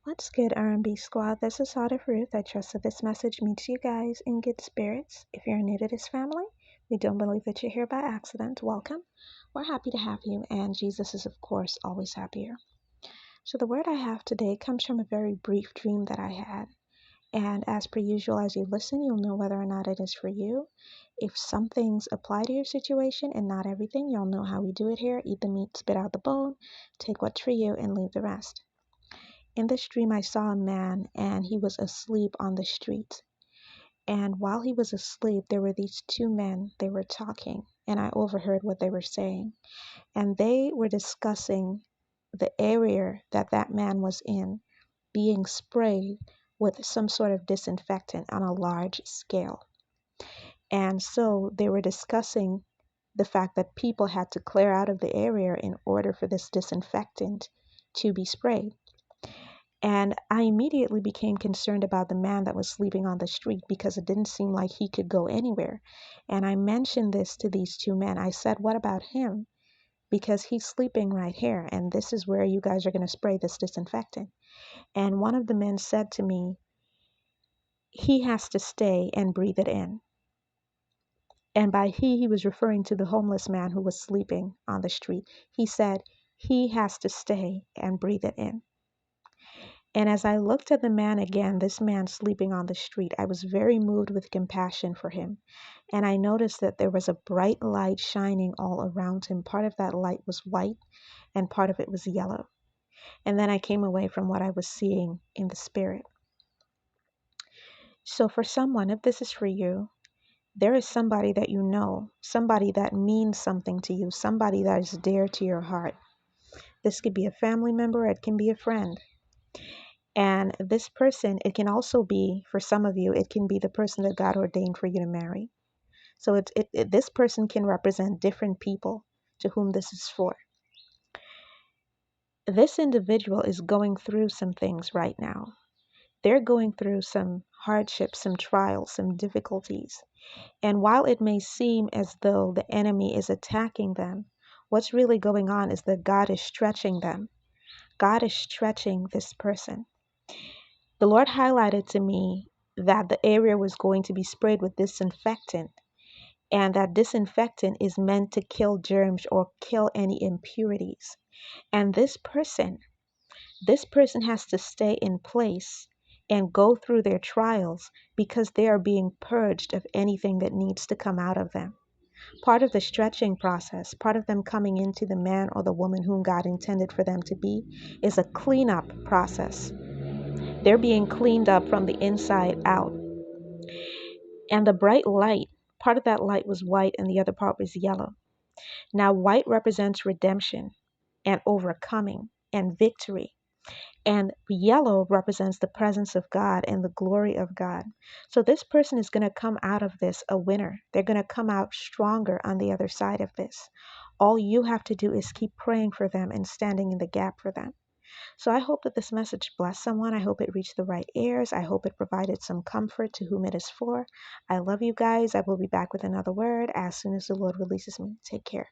What's good, R&B squad? This is Ruth. I trust that this message meets you guys in good spirits. If you're new to this family, we don't believe that you're here by accident. Welcome. We're happy to have you, and Jesus is, of course, always happier. So, the word I have today comes from a very brief dream that I had. And as per usual, as you listen, you'll know whether or not it is for you. If some things apply to your situation and not everything, you'll know how we do it here. Eat the meat, spit out the bone, take what's for you, and leave the rest. In this dream, I saw a man and he was asleep on the street. And while he was asleep, there were these two men. They were talking, and I overheard what they were saying. And they were discussing the area that that man was in being sprayed with some sort of disinfectant on a large scale. And so they were discussing the fact that people had to clear out of the area in order for this disinfectant to be sprayed. And I immediately became concerned about the man that was sleeping on the street because it didn't seem like he could go anywhere. And I mentioned this to these two men. I said, what about him? Because he's sleeping right here, and this is where you guys are going to spray this disinfectant. And one of the men said to me, he has to stay and breathe it in. And by he was referring to the homeless man who was sleeping on the street. He said, he has to stay and breathe it in. And as I looked at the man again, this man sleeping on the street, I was very moved with compassion for him. And I noticed that there was a bright light shining all around him. Part of that light was white and part of it was yellow. And then I came away from what I was seeing in the spirit. So for someone, if this is for you, there is somebody that you know, somebody that means something to you, somebody that is dear to your heart. This could be a family member, it can be a friend. And this person, it can also be, for some of you, it can be the person that God ordained for you to marry. So this person can represent different people to whom this is for. This individual is going through some things right now. They're going through some hardships, some trials, some difficulties. And while it may seem as though the enemy is attacking them, what's really going on is that God is stretching them. God is stretching this person. The Lord highlighted to me that the area was going to be sprayed with disinfectant, and that disinfectant is meant to kill germs or kill any impurities. And this person has to stay in place and go through their trials because they are being purged of anything that needs to come out of them. Part of the stretching process, part of them coming into the man or the woman whom God intended for them to be, is a cleanup process. They're being cleaned up from the inside out. And the bright light, part of that light was white and the other part was yellow. Now, white represents redemption and overcoming and victory. And yellow represents the presence of God and the glory of God. So this person is going to come out of this a winner. They're going to come out stronger on the other side of this. All you have to do is keep praying for them and standing in the gap for them. So I hope that this message blessed someone. I hope it reached the right ears. I hope it provided some comfort to whom it is for. I love you guys. I will be back with another word as soon as the Lord releases me. Take care.